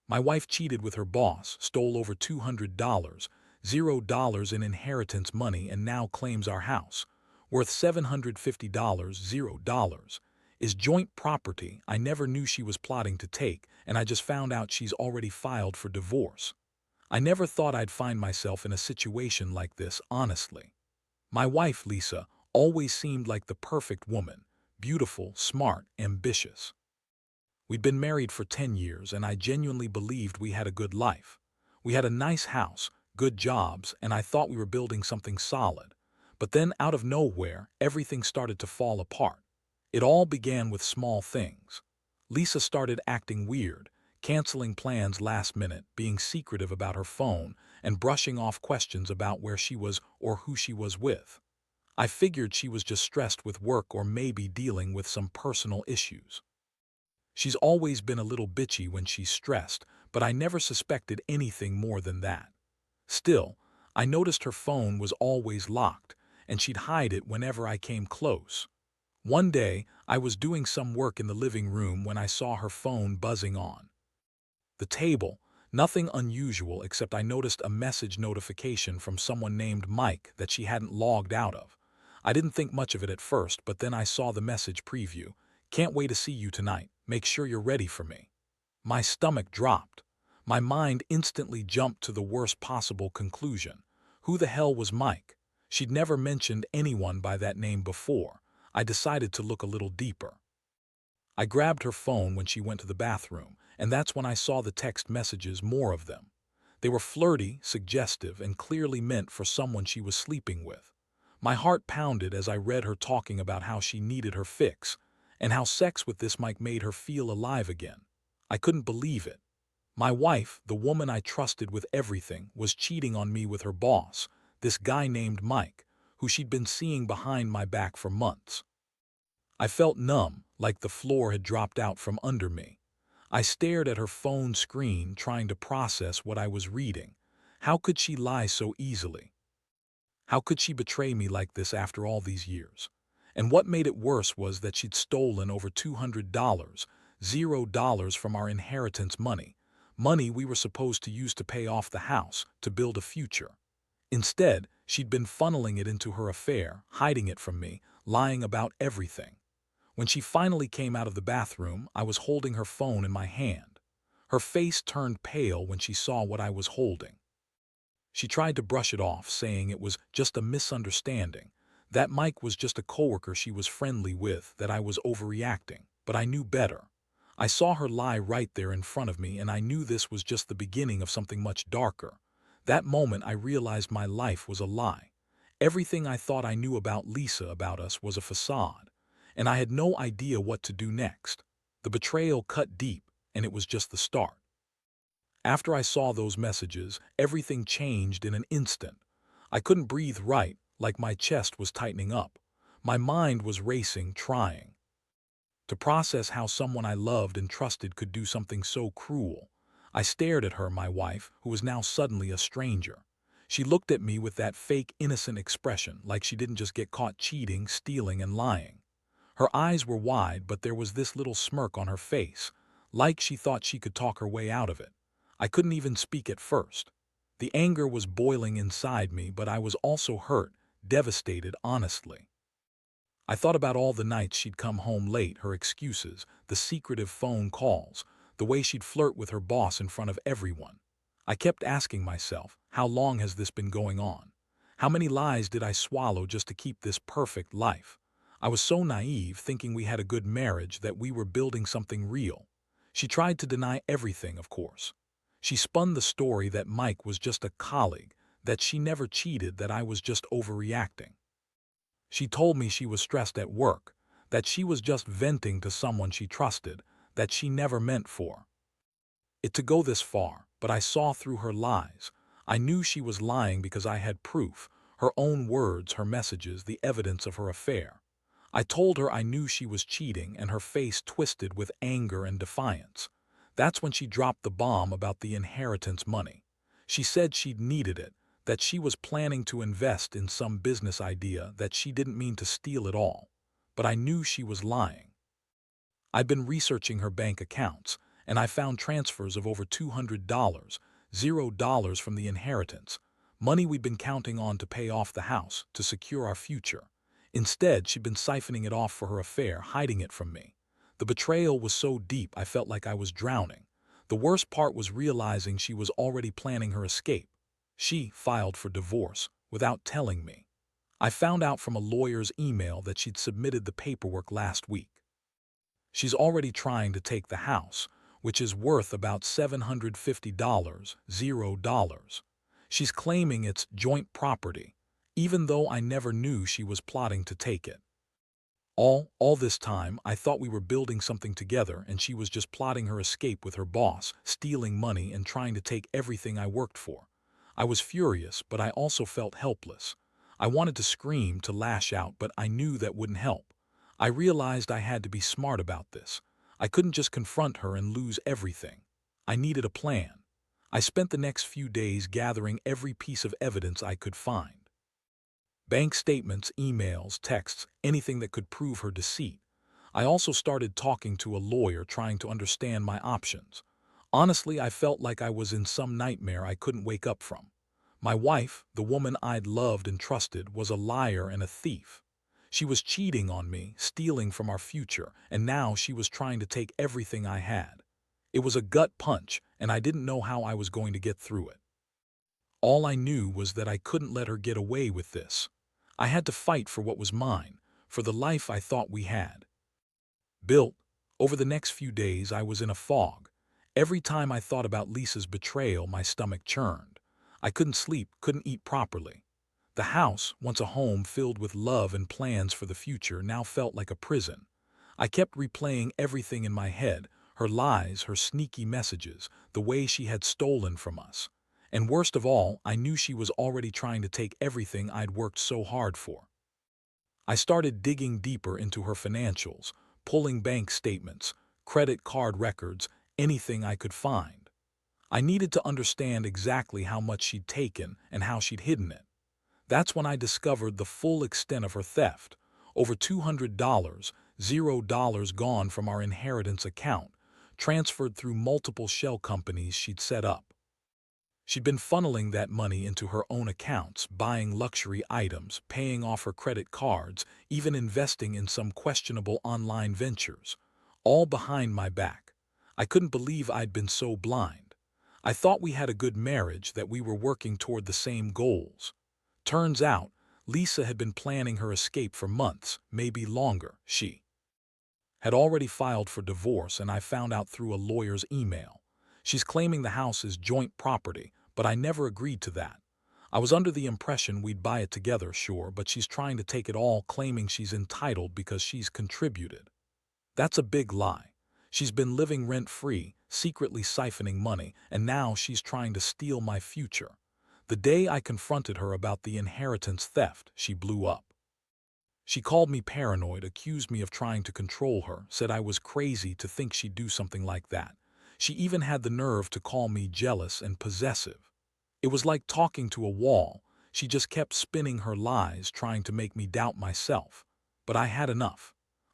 My wife cheated with her boss, stole over $200, $0 in inheritance money, and now claims our house, worth $750, $0, is joint property I never knew she was plotting to take, and I just found out she's already filed for divorce. I never thought I'd find myself in a situation like this, honestly. My wife, Lisa, always seemed like the perfect woman, beautiful, smart, ambitious. We'd been married for 10 years, and I genuinely believed we had a good life. We had a nice house, good jobs, and I thought we were building something solid. But then, out of nowhere, everything started to fall apart. It all began with small things. Lisa started acting weird, canceling plans last minute, being secretive about her phone, and brushing off questions about where she was or who she was with. I figured she was just stressed with work or maybe dealing with some personal issues. She's always been a little bitchy when she's stressed, but I never suspected anything more than that. Still, I noticed her phone was always locked, and she'd hide it whenever I came close. One day, I was doing some work in the living room when I saw her phone buzzing on the table. Nothing unusual, except I noticed a message notification from someone named Mike that she hadn't logged out of. I didn't think much of it at first, but then I saw the message preview. "Can't wait to see you tonight. Make sure you're ready for me." My stomach dropped. My mind instantly jumped to the worst possible conclusion. Who the hell was Mike? She'd never mentioned anyone by that name before. I decided to look a little deeper. I grabbed her phone when she went to the bathroom, and that's when I saw the text messages, more of them. They were flirty, suggestive, and clearly meant for someone she was sleeping with. My heart pounded as I read her talking about how she needed her fix, and how sex with this Mike made her feel alive again. I couldn't believe it. My wife, the woman I trusted with everything, was cheating on me with her boss, this guy named Mike, who she'd been seeing behind my back for months. I felt numb, like the floor had dropped out from under me. I stared at her phone screen, trying to process what I was reading. How could she lie so easily? How could she betray me like this after all these years? And what made it worse was that she'd stolen over $200, $0 from our inheritance money, money we were supposed to use to pay off the house, to build a future. Instead, she'd been funneling it into her affair, hiding it from me, lying about everything. When she finally came out of the bathroom, I was holding her phone in my hand. Her face turned pale when she saw what I was holding. She tried to brush it off, saying it was just a misunderstanding, that Mike was just a coworker she was friendly with, that I was overreacting. But I knew better. I saw her lie right there in front of me, and I knew this was just the beginning of something much darker. That moment I realized my life was a lie. Everything I thought I knew about Lisa, about us, was a facade, and I had no idea what to do next. The betrayal cut deep, and it was just the start. After I saw those messages, everything changed in an instant. I couldn't breathe right, like my chest was tightening up. My mind was racing, trying to process how someone I loved and trusted could do something so cruel. I stared at her, my wife, who was now suddenly a stranger. She looked at me with that fake, innocent expression, like she didn't just get caught cheating, stealing, and lying. Her eyes were wide, but there was this little smirk on her face, like she thought she could talk her way out of it. I couldn't even speak at first. The anger was boiling inside me, but I was also hurt, devastated, honestly. I thought about all the nights she'd come home late, her excuses, the secretive phone calls, the way she'd flirt with her boss in front of everyone. I kept asking myself, how long has this been going on? How many lies did I swallow just to keep this perfect life? I was so naive, thinking we had a good marriage, that we were building something real. She tried to deny everything, of course. She spun the story that Mike was just a colleague, that she never cheated, that I was just overreacting. She told me she was stressed at work, that she was just venting to someone she trusted, that she never meant for it to go this far, but I saw through her lies. I knew she was lying because I had proof, her own words, her messages, the evidence of her affair. I told her I knew she was cheating, and her face twisted with anger and defiance. That's when she dropped the bomb about the inheritance money. She said she'd needed it, that she was planning to invest in some business idea, that she didn't mean to steal it all. But I knew she was lying. I'd been researching her bank accounts, and I found transfers of over $200, $0 from the inheritance, money we'd been counting on to pay off the house, to secure our future. Instead, she'd been siphoning it off for her affair, hiding it from me. The betrayal was so deep I felt like I was drowning. The worst part was realizing she was already planning her escape. She filed for divorce without telling me. I found out from a lawyer's email that she'd submitted the paperwork last week. She's already trying to take the house, which is worth about $750, $0. She's claiming it's joint property, even though I never knew she was plotting to take it. All this time, I thought we were building something together and she was just plotting her escape with her boss, stealing money and trying to take everything I worked for. I was furious, but I also felt helpless. I wanted to scream, to lash out, but I knew that wouldn't help. I realized I had to be smart about this. I couldn't just confront her and lose everything. I needed a plan. I spent the next few days gathering every piece of evidence I could find. Bank statements, emails, texts, anything that could prove her deceit. I also started talking to a lawyer, trying to understand my options. Honestly, I felt like I was in some nightmare I couldn't wake up from. My wife, the woman I'd loved and trusted, was a liar and a thief. She was cheating on me, stealing from our future, and now she was trying to take everything I had. It was a gut punch, and I didn't know how I was going to get through it. All I knew was that I couldn't let her get away with this. I had to fight for what was mine, for the life I thought we had built. Over the next few days, I was in a fog. Every time I thought about Lisa's betrayal, my stomach churned. I couldn't sleep, couldn't eat properly. The house, once a home filled with love and plans for the future, now felt like a prison. I kept replaying everything in my head, her lies, her sneaky messages, the way she had stolen from us. And worst of all, I knew she was already trying to take everything I'd worked so hard for. I started digging deeper into her financials, pulling bank statements, credit card records, anything I could find. I needed to understand exactly how much she'd taken and how she'd hidden it. That's when I discovered the full extent of her theft. Over $200, $0 gone from our inheritance account, transferred through multiple shell companies she'd set up. She'd been funneling that money into her own accounts, buying luxury items, paying off her credit cards, even investing in some questionable online ventures, all behind my back. I couldn't believe I'd been so blind. I thought we had a good marriage, that we were working toward the same goals. Turns out, Lisa had been planning her escape for months, maybe longer. She had already filed for divorce, and I found out through a lawyer's email. She's claiming the house is joint property, but I never agreed to that. I was under the impression we'd buy it together, sure, but she's trying to take it all, claiming she's entitled because she's contributed. That's a big lie. She's been living rent-free, secretly siphoning money, and now she's trying to steal my future. The day I confronted her about the inheritance theft, she blew up. She called me paranoid, accused me of trying to control her, said I was crazy to think she'd do something like that. She even had the nerve to call me jealous and possessive. It was like talking to a wall. She just kept spinning her lies, trying to make me doubt myself. But I had enough.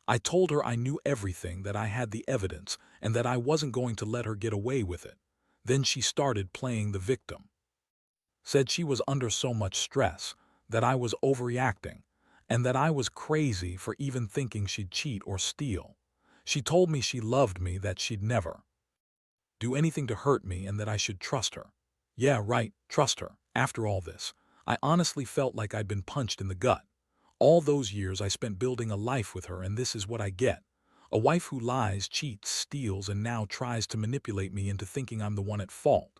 I told her I knew everything, that I had the evidence, and that I wasn't going to let her get away with it. Then she started playing the victim. Said she was under so much stress, that I was overreacting, and that I was crazy for even thinking she'd cheat or steal. She told me she loved me, that she'd never do anything to hurt me, and that I should trust her. Yeah, right, trust her. After all this, I honestly felt like I'd been punched in the gut. All those years I spent building a life with her, and this is what I get. A wife who lies, cheats, steals, and now tries to manipulate me into thinking I'm the one at fault.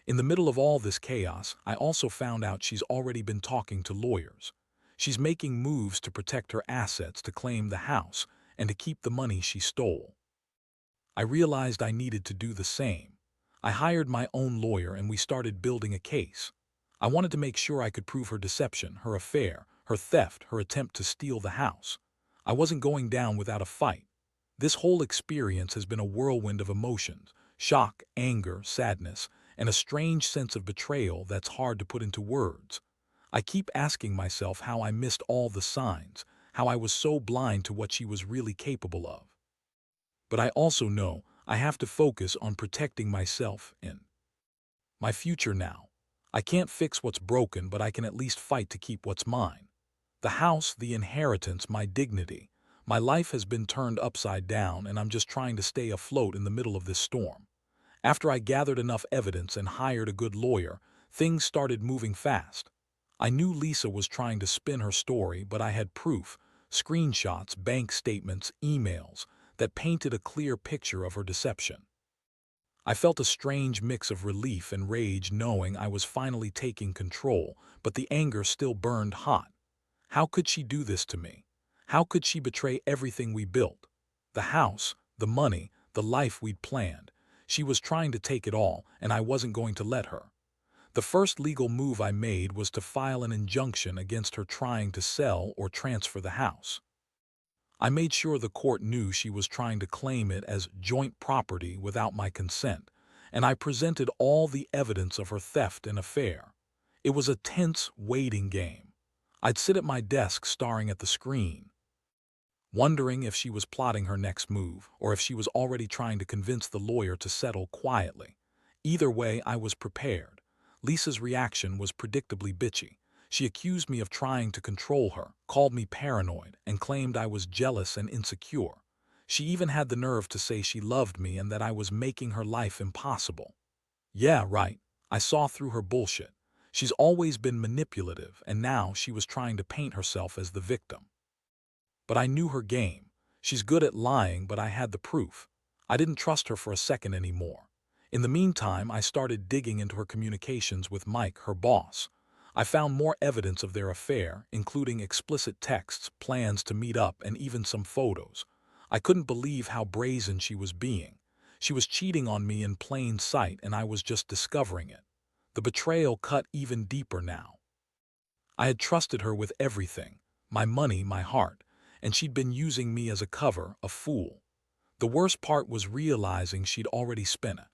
In the middle of all this chaos, I also found out she's already been talking to lawyers. She's making moves to protect her assets, to claim the house, and to keep the money she stole. I realized I needed to do the same. I hired my own lawyer, and we started building a case. I wanted to make sure I could prove her deception, her affair, her theft, her attempt to steal the house. I wasn't going down without a fight. This whole experience has been a whirlwind of emotions: shock, anger, sadness, and a strange sense of betrayal that's hard to put into words. I keep asking myself how I missed all the signs, how I was so blind to what she was really capable of. But I also know I have to focus on protecting myself and my future now. I can't fix what's broken, but I can at least fight to keep what's mine. The house, the inheritance, my dignity. My life has been turned upside down, and I'm just trying to stay afloat in the middle of this storm. After I gathered enough evidence and hired a good lawyer, things started moving fast. I knew Lisa was trying to spin her story, but I had proof, screenshots, bank statements, emails, that painted a clear picture of her deception. I felt a strange mix of relief and rage knowing I was finally taking control, but the anger still burned hot. How could she do this to me? How could she betray everything we built? The house, the money, the life we'd planned. She was trying to take it all, and I wasn't going to let her. The first legal move I made was to file an injunction against her trying to sell or transfer the house. I made sure the court knew she was trying to claim it as joint property without my consent, and I presented all the evidence of her theft and affair. It was a tense, waiting game. I'd sit at my desk staring at the screen, wondering if she was plotting her next move or if she was already trying to convince the lawyer to settle quietly. Either way, I was prepared. Lisa's reaction was predictably bitchy. She accused me of trying to control her, called me paranoid, and claimed I was jealous and insecure. She even had the nerve to say she loved me and that I was making her life impossible. Yeah, right. I saw through her bullshit. She's always been manipulative, and now she was trying to paint herself as the victim. But I knew her game. She's good at lying, but I had the proof. I didn't trust her for a second anymore. In the meantime, I started digging into her communications with Mike, her boss. I found more evidence of their affair, including explicit texts, plans to meet up, and even some photos. I couldn't believe how brazen she was being. She was cheating on me in plain sight, and I was just discovering it. The betrayal cut even deeper now. I had trusted her with everything, my money, my heart, and she'd been using me as a cover, a fool. The worst part was realizing she'd already spent a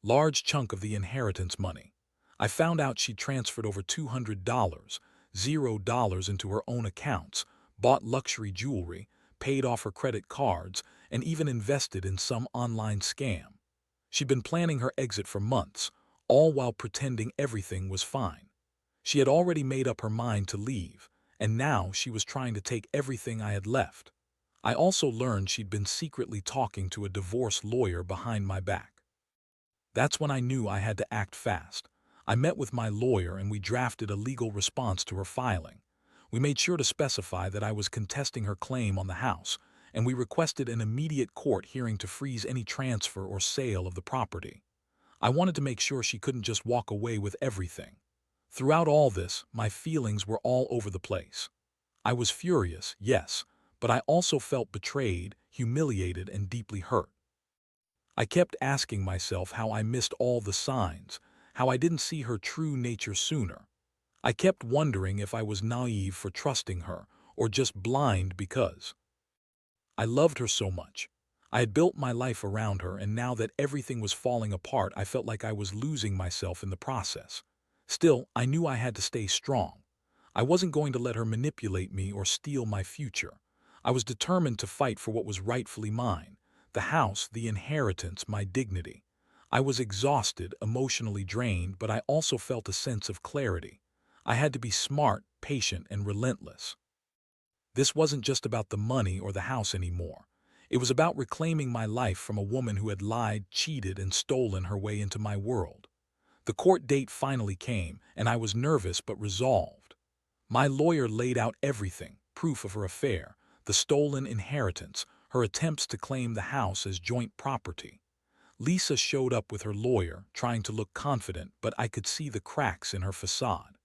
large chunk of the inheritance money. I found out she'd transferred over $200, $0 into her own accounts, bought luxury jewelry, paid off her credit cards, and even invested in some online scam. She'd been planning her exit for months, all while pretending everything was fine. She had already made up her mind to leave, and now she was trying to take everything I had left. I also learned she'd been secretly talking to a divorce lawyer behind my back. That's when I knew I had to act fast. I met with my lawyer and we drafted a legal response to her filing. We made sure to specify that I was contesting her claim on the house, and we requested an immediate court hearing to freeze any transfer or sale of the property. I wanted to make sure she couldn't just walk away with everything. Throughout all this, my feelings were all over the place. I was furious, yes, but I also felt betrayed, humiliated, and deeply hurt. I kept asking myself how I missed all the signs, how I didn't see her true nature sooner. I kept wondering if I was naive for trusting her, or just blind because I loved her so much. I had built my life around her, and now that everything was falling apart, I felt like I was losing myself in the process. Still, I knew I had to stay strong. I wasn't going to let her manipulate me or steal my future. I was determined to fight for what was rightfully mine: the house, the inheritance, my dignity. I was exhausted, emotionally drained, but I also felt a sense of clarity. I had to be smart, patient, and relentless. This wasn't just about the money or the house anymore. It was about reclaiming my life from a woman who had lied, cheated, and stolen her way into my world. The court date finally came, and I was nervous but resolved. My lawyer laid out everything: proof of her affair, the stolen inheritance, her attempts to claim the house as joint property. Lisa showed up with her lawyer, trying to look confident, but I could see the cracks in her facade.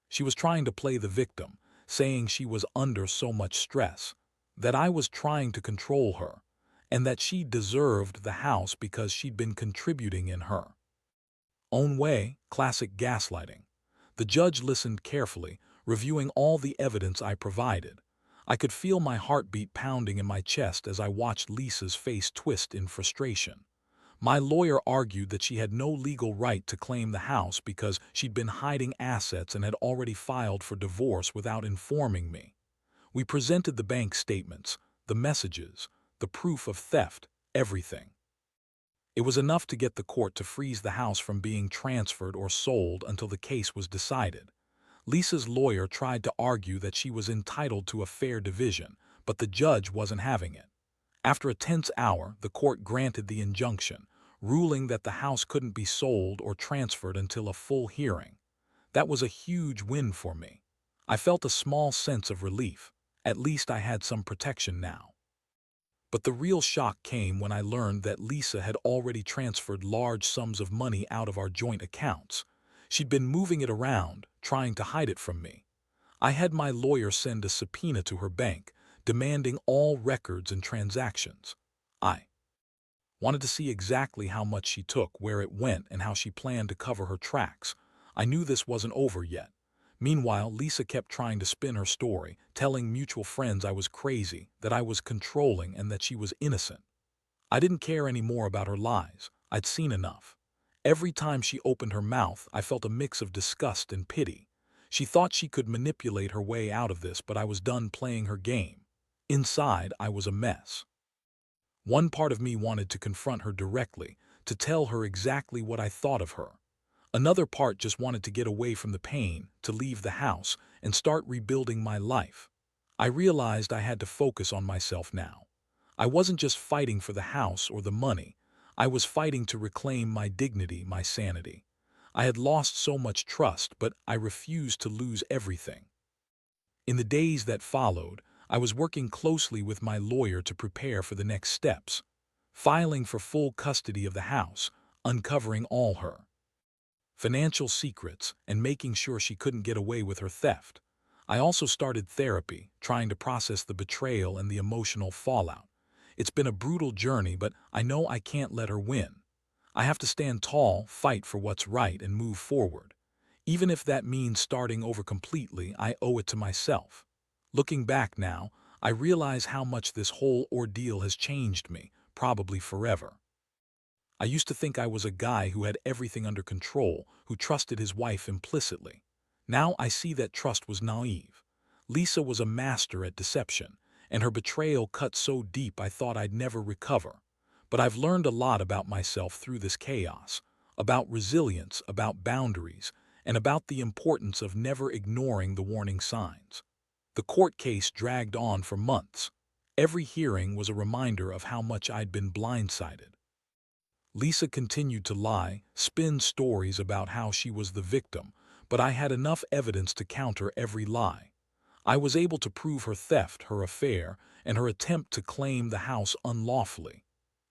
She was trying to play the victim, saying she was under so much stress, that I was trying to control her, and that she deserved the house because she'd been contributing in her own way. Classic gaslighting. The judge listened carefully, reviewing all the evidence I provided. I could feel my heartbeat pounding in my chest as I watched Lisa's face twist in frustration. My lawyer argued that she had no legal right to claim the house because she'd been hiding assets and had already filed for divorce without informing me. We presented the bank statements, the messages, the proof of theft, everything. It was enough to get the court to freeze the house from being transferred or sold until the case was decided. Lisa's lawyer tried to argue that she was entitled to a fair division, but the judge wasn't having it. After a tense hour, the court granted the injunction, ruling that the house couldn't be sold or transferred until a full hearing. That was a huge win for me. I felt a small sense of relief. At least I had some protection now. But the real shock came when I learned that Lisa had already transferred large sums of money out of our joint accounts. She'd been moving it around, trying to hide it from me. I had my lawyer send a subpoena to her bank, demanding all records and transactions. I wanted to see exactly how much she took, where it went, and how she planned to cover her tracks. I knew this wasn't over yet. Meanwhile, Lisa kept trying to spin her story, telling mutual friends I was crazy, that I was controlling, and that she was innocent. I didn't care any more about her lies. I'd seen enough. Every time she opened her mouth, I felt a mix of disgust and pity. She thought she could manipulate her way out of this, but I was done playing her game. Inside, I was a mess. One part of me wanted to confront her directly, to tell her exactly what I thought of her. Another part just wanted to get away from the pain, to leave the house, and start rebuilding my life. I realized I had to focus on myself now. I wasn't just fighting for the house or the money. I was fighting to reclaim my dignity, my sanity. I had lost so much trust, but I refused to lose everything. In the days that followed, I was working closely with my lawyer to prepare for the next steps, filing for full custody of the house, uncovering all her financial secrets, and making sure she couldn't get away with her theft. I also started therapy, trying to process the betrayal and the emotional fallout. It's been a brutal journey, but I know I can't let her win. I have to stand tall, fight for what's right, and move forward. Even if that means starting over completely, I owe it to myself. Looking back now, I realize how much this whole ordeal has changed me, probably forever. I used to think I was a guy who had everything under control, who trusted his wife implicitly. Now I see that trust was naive. Lisa was a master at deception, and her betrayal cut so deep I thought I'd never recover. But I've learned a lot about myself through this chaos, about resilience, about boundaries, and about the importance of never ignoring the warning signs. The court case dragged on for months. Every hearing was a reminder of how much I'd been blindsided. Lisa continued to lie, spin stories about how she was the victim, but I had enough evidence to counter every lie. I was able to prove her theft, her affair, and her attempt to claim the house unlawfully.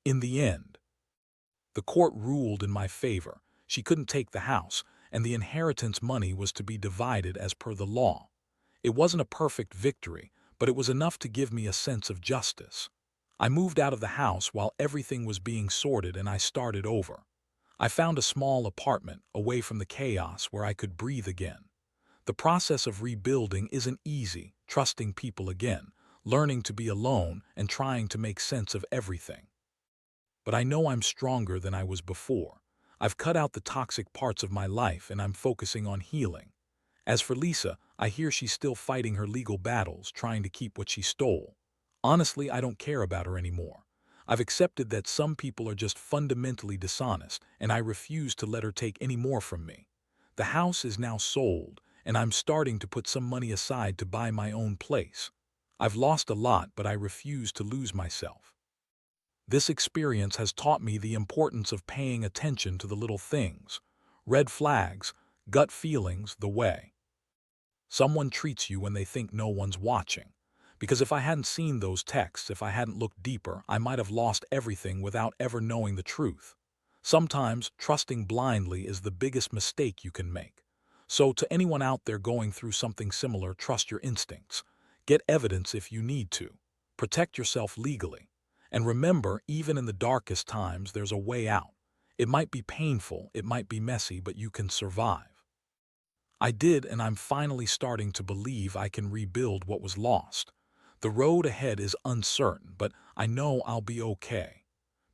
In the end, the court ruled in my favor. She couldn't take the house, and the inheritance money was to be divided as per the law. It wasn't a perfect victory, but it was enough to give me a sense of justice. I moved out of the house while everything was being sorted, and I started over. I found a small apartment, away from the chaos, where I could breathe again. The process of rebuilding isn't easy, trusting people again, learning to be alone, and trying to make sense of everything. But I know I'm stronger than I was before. I've cut out the toxic parts of my life, and I'm focusing on healing. As for Lisa, I hear she's still fighting her legal battles, trying to keep what she stole. Honestly, I don't care about her anymore. I've accepted that some people are just fundamentally dishonest, and I refuse to let her take any more from me. The house is now sold, and I'm starting to put some money aside to buy my own place. I've lost a lot, but I refuse to lose myself. This experience has taught me the importance of paying attention to the little things, red flags, gut feelings, the way someone treats you when they think no one's watching. Because if I hadn't seen those texts, if I hadn't looked deeper, I might have lost everything without ever knowing the truth. Sometimes, trusting blindly is the biggest mistake you can make. So to anyone out there going through something similar, trust your instincts. Get evidence if you need to. Protect yourself legally. And remember, even in the darkest times, there's a way out. It might be painful, it might be messy, but you can survive. I did, and I'm finally starting to believe I can rebuild what was lost. The road ahead is uncertain, but I know I'll be okay.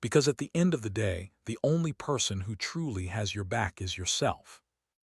Because at the end of the day, the only person who truly has your back is yourself.